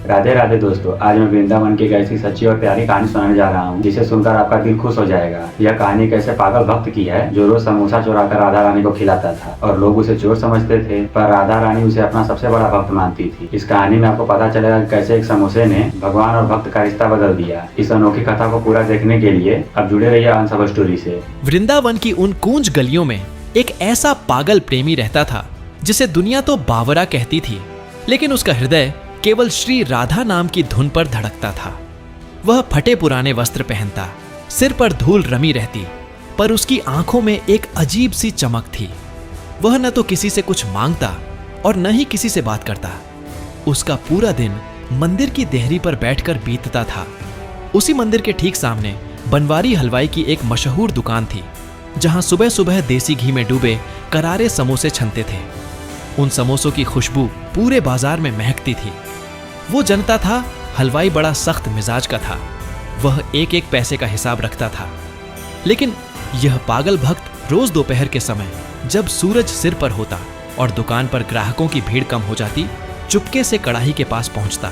राधे राधे दोस्तों, आज मैं वृंदावन की एक ऐसी सच्ची और प्यारी कहानी सुनाने जा रहा हूँ जिसे सुनकर आपका दिल खुश हो जाएगा। यह कहानी कैसे पागल भक्त की है जो रोज समोसा चुरा कर राधा रानी को खिलाता था और लोग उसे चोर समझते थे, पर राधा रानी उसे अपना सबसे बड़ा भक्त मानती थी। इस कहानी में आपको पता चलेगा कैसे एक समोसे ने भगवान और भक्त का रिश्ता बदल दिया। इस अनोखी कथा को पूरा देखने के लिए अब जुड़े रहिए अनसब स्टोरी से। वृंदावन की उन कूंज गलियों में एक ऐसा पागल प्रेमी रहता था जिसे दुनिया तो बावरा कहती थी, लेकिन उसका हृदय केवल श्री राधा नाम की धुन पर धड़कता था। वह फटे पुराने वस्त्र पहनता, सिर पर धूल रमी रहती, पर उसकी आंखों में एक अजीब सी चमक थी। वह न तो किसी से कुछ मांगता और न ही किसी से बात करता। उसका पूरा दिन मंदिर की देहरी पर बैठकर बीतता था। उसी मंदिर के ठीक सामने बनवारी हलवाई की एक मशहूर दुकान थी, जहां सुबह सुबह देसी घी में डूबे करारे समोसे छनते थे। उन समोसों की खुशबू पूरे बाजार में महकती थी। वो जनता था, हलवाई बड़ा सख्त मिजाज का था। वह एक एक पैसे का हिसाब रखता था। लेकिन यह पागल भक्त रोज दोपहर के समय, जब सूरज सिर पर होता और दुकान पर ग्राहकों की भीड़ कम हो जाती, चुपके से कड़ाही के पास पहुंचता।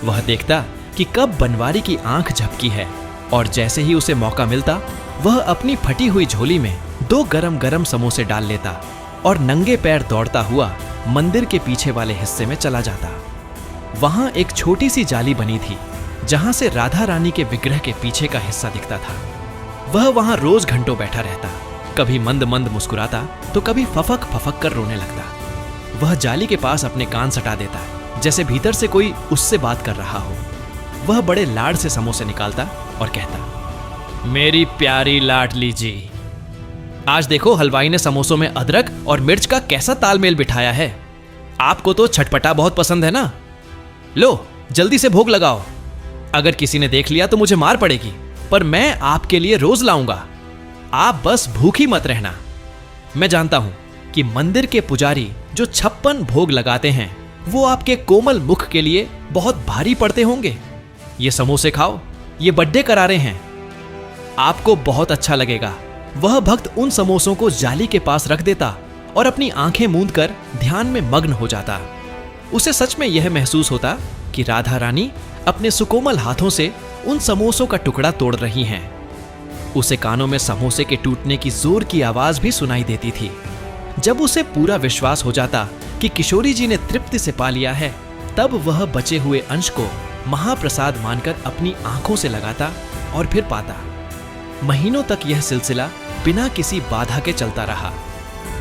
वह देखता कि कब बनवारी की आंख झपकी है, और जैसे ही उसे मौका मिलता वह अपनी फटी हुई झोली में 2 गरम गरम समोसे डाल लेता और नंगे पैर दौड़ता हुआ मंदिर के पीछे वाले हिस्से में चला जाता। वहां एक छोटी सी जाली बनी थी, जहां से राधा रानी के विग्रह के पीछे का हिस्सा दिखता था। वह वहां रोज घंटों बैठा रहता, कभी मंद मंद मुस्कुराता तो कभी फफक फफक कर रोने लगता। वह जाली के पास अपने कान सटा देता, जैसे भीतर से कोई उससे बात कर रहा हो। वह बड़े लाड से समोसे निकालता और कहता, मेरी प्यारी लाडली जी, आज देखो हलवाई ने समोसों में अदरक और मिर्च का कैसा तालमेल बिठाया है। आपको तो छटपटा बहुत पसंद है ना? लो जल्दी से भोग लगाओ। अगर किसी ने देख लिया तो मुझे मार पड़ेगी, पर मैं आपके लिए रोज लाऊंगा। आप बस भूखी मत रहना। मैं जानता हूं कि मंदिर के पुजारी जो 56 भोग लगाते हैं वो आपके कोमल मुख के लिए बहुत भारी पड़ते होंगे। ये समोसे खाओ, ये बड्डे करारे हैं, आपको बहुत अच्छा लगेगा। वह भक्त उन समोसों को जाली के पास रख देता और अपनी आंखें मूंद कर ध्यान में मग्न हो जाता। उसे सच में यह महसूस होता कि राधा रानी अपने सुकोमल हाथों से उन समोसों का टुकड़ा तोड़ रही हैं। उसे कानों में समोसे के टूटने की जोर की आवाज भी सुनाई देती थी। जब उसे पूरा विश्वास हो जाता कि किशोरी जी ने तृप्ति से पा लिया है, तब वह बचे हुए अंश को महाप्रसाद मानकर अपनी आंखों से लगाता और फिर पाता। महीनों तक यह सिलसिला बिना किसी बाधा के चलता रहा।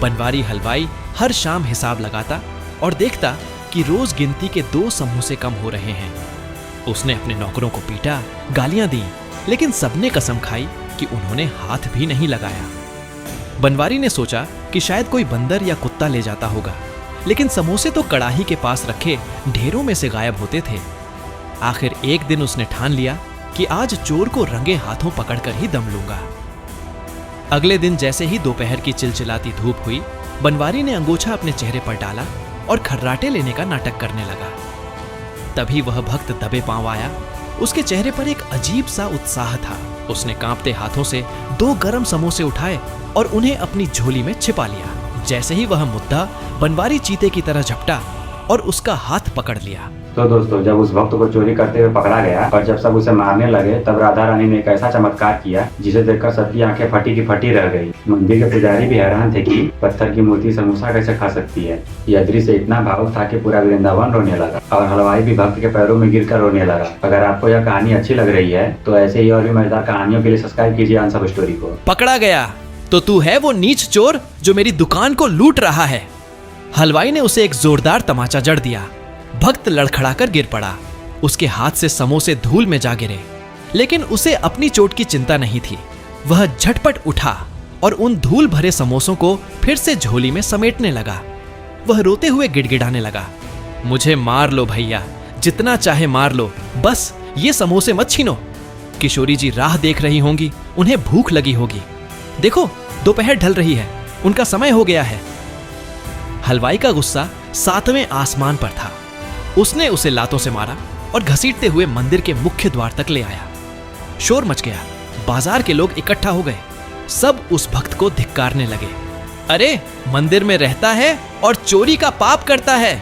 बनवारी हलवाई हर शाम हिसाब लगाता और देखता कि रोज गिनती के 2 समोसे कम हो रहे हैं। उसने अपने नौकरों को पीटा, गालियां दी, लेकिन सबने कसम खाई कि उन्होंने हाथ भी नहीं लगाया। बनवारी ने सोचा कि शायद कोई बंदर या कुत्ता ले जाता होगा, लेकिन समोसे तो कड़ाही के पास रखे ढेरों में से गायब होते थे। आखिर एक दिन उसने ठान लिया कि आज चोर को रंगे हाथों पकड़कर ही दम लूंगा। अगले दिन जैसे ही दोपहर की चिलचिलाती धूप हुई, बनवारी ने अंगोछा अपने चेहरे पर डाला और खर्राटे लेने का नाटक करने लगा। तभी वह भक्त दबे पांव आया। उसके चेहरे पर एक अजीब सा उत्साह था। उसने कांपते हाथों से 2 गरम समोसे उठाए और उन्हें अपनी झोली में छिपा लिया। जैसे ही वह मुद्दा बनवारी चीते की तरह झपटा और उसका हाथ पकड़ लिया। तो दोस्तों, जब उस भक्त को चोरी करते हुए पकड़ा गया और जब सब उसे मारने लगे, तब राधा रानी ने एक ऐसा चमत्कार किया जिसे देखकर सबकी आंखें फटी की फटी रह गई। मंदिर के पुजारी भी हैरान थे कि पत्थर की मूर्ति समोसा कैसे खा सकती है। यह दृश्य इतना भावुक था कि पूरा वृंदावन रोने लगा और हलवाई भी भक्त के पैरों में गिरकर रोने लगा। अगर आपको यह कहानी अच्छी लग रही है तो ऐसे ही और भी मजेदार कहानियों के लिए सब्सक्राइब कीजिए अनसब स्टोरी को। पकड़ा गया तो तू है वो नीच चोर जो मेरी दुकान को लूट रहा है। हलवाई ने उसे एक जोरदार तमाचा जड़ दिया। भक्त लड़खड़ाकर गिर पड़ा। उसके हाथ से समोसे धूल में जा गिरे, लेकिन उसे अपनी चोट की चिंता नहीं थी। वह झटपट उठा और उन धूल भरे समोसों को फिर से झोली में समेटने लगा। वह रोते हुए गिड़गिड़ाने लगा, मुझे मार लो भैया, जितना चाहे मार लो, बस ये समोसे मत छीनो। किशोरी जी राह देख रही होंगी, उन्हें भूख लगी होगी। देखो दोपहर ढल रही है, उनका समय हो गया है। हलवाई का गुस्सा 7वें आसमान पर था। उसने उसे लातों से मारा और घसीटते हुए मंदिर के मुख्य द्वार तक ले आया। शोर मच गया। बाजार के लोग इकट्ठा हो गए। सब उस भक्त को धिक्कारने लगे। अरे मंदिर में रहता है और चोरी का पाप करता है।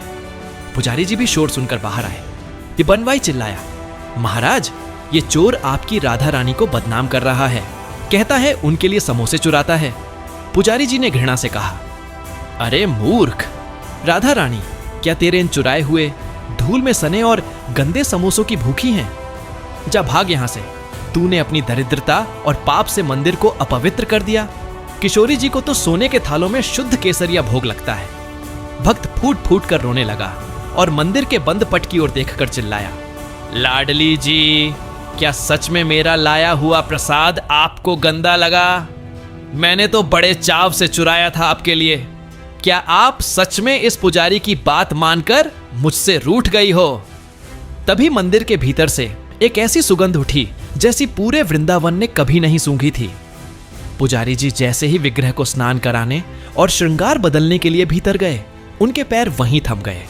पुजारी जी भी शोर सुनकर बाहर आए। ये बनवाई चिल्लाया, महाराज, ये चोर आपकी राधा रानी को बदनाम कर रहा है, कहता है उनके लिए समोसे चुराता है। पुजारी जी ने घृणा से कहा, अरे मूर्ख, राधा रानी क्या तेरे इन चुराए हुए धूल में सने और गंदे समोसों की भूखी हैं? जा भाग यहां से, तूने अपनी दरिद्रता और पाप से मंदिर को अपवित्र कर दिया। किशोरी जी को तो सोने के थालों में शुद्ध केसरिया भोग लगता है। भक्त फूट फूट कर रोने लगा और मंदिर के बंद पट की ओर देखकर चिल्लाया, लाडली जी, क्या सच में मेरा लाया हुआ प्रसाद आपको गंदा लगा? मैंने तो बड़े चाव से चुराया था आपके लिए। क्या आप सच में इस पुजारी की बात मानकर मुझसे रूठ गई हो? तभी मंदिर के भीतर से एक ऐसी सुगंध उठी जैसी पूरे वृंदावन ने कभी नहीं सूंघी थी। पुजारी जी जैसे ही विग्रह को स्नान कराने और श्रृंगार बदलने के लिए भीतर गए, उनके पैर वहीं थम गए।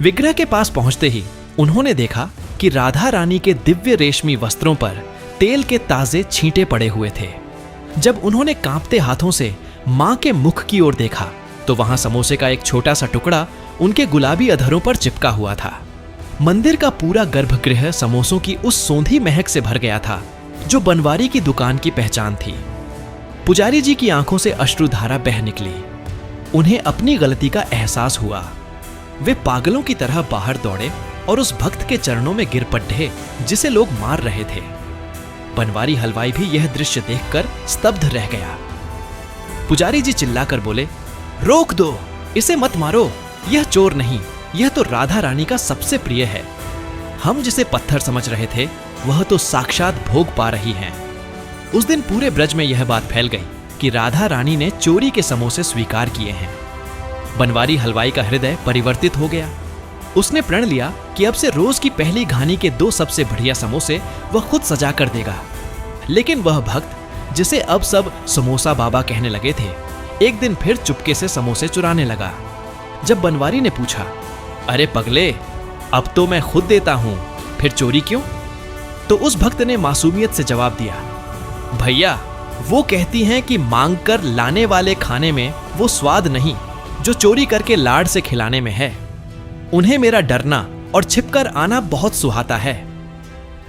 विग्रह के पास पहुंचते ही उन्होंने देखा कि राधा रानी के दिव्य रेशमी वस्त्रों पर तेल के ताजे छींटे पड़े हुए थे। जब उन्होंने कांपते हाथों से मां के मुख की ओर देखा तो वहां समोसे का एक छोटा सा टुकड़ा उनके गुलाबी अधरों पर चिपका हुआ था। मंदिर का पूरा गर्भगृह समोसों की उस सौंधी महक से भर गया था जो बनवारी की दुकान की पहचान थी। पुजारी जी की आंखों से अश्रुधारा बह निकली। उन्हें अपनी गलती का एहसास हुआ। वे पागलों की तरह बाहर दौड़े और उस भक्त के चरणों में गिर पड़े जिसे लोग मार रहे थे। बनवारी हलवाई भी यह दृश्य देखकर स्तब्ध रह गया। पुजारी जी चिल्लाकर बोले, रोक दो, इसे मत मारो, यह चोर नहीं, यह तो राधा रानी का सबसे प्रिय है। हम जिसे पत्थर समझ रहे थे वह तो साक्षात भोग पा रही हैं। उस दिन पूरे ब्रज में यह बात फैल गई कि राधा रानी ने चोरी के समोसे स्वीकार किए हैं। बनवारी हलवाई का हृदय परिवर्तित हो गया। उसने प्रण लिया कि अब से रोज की पहली घानी के 2 सबसे बढ़िया समोसे वह खुद सजा कर देगा। लेकिन वह भक्त जिसे अब सब समोसा बाबा कहने लगे थे, एक दिन फिर चुपके से समोसे चुराने लगा। जब बनवारी ने पूछा, अरे पगले, अब तो मैं खुद देता हूं, फिर चोरी क्यों? तो उस भक्त ने मासूमियत से जवाब दिया, भैया, वो कहती हैं कि मांग कर लाने वाले खाने में वो स्वाद नहीं जो चोरी करके लाड से खिलाने में है। उन्हें मेरा डरना और छिपकर आना बहुत सुहाता है।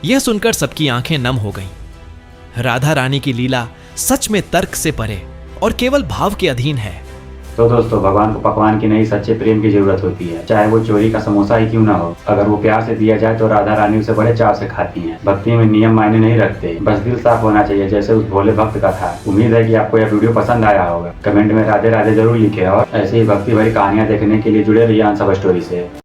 यह सुनकर सबकी आंखें नम हो गईं। राधा रानी की लीला सच में तर्क से परे और केवल भाव के अधीन है। तो दोस्तों, भगवान को पकवान की नहीं, सच्चे प्रेम की जरूरत होती है, चाहे वो चोरी का समोसा ही क्यों ना हो। अगर वो प्यार से दिया जाए तो राधा रानी उसे बड़े चाव से खाती हैं। भक्ति में नियम मायने नहीं रखते, बस दिल साफ होना चाहिए, जैसे उस भोले भक्त का था। उम्मीद है कि आपको यह वीडियो पसंद आया होगा। कमेंट में राधे राधे जरूर लिखे और ऐसे ही भक्ति भरी कहानियां देखने के लिए जुड़े रहिए आंसर स्टोरी से।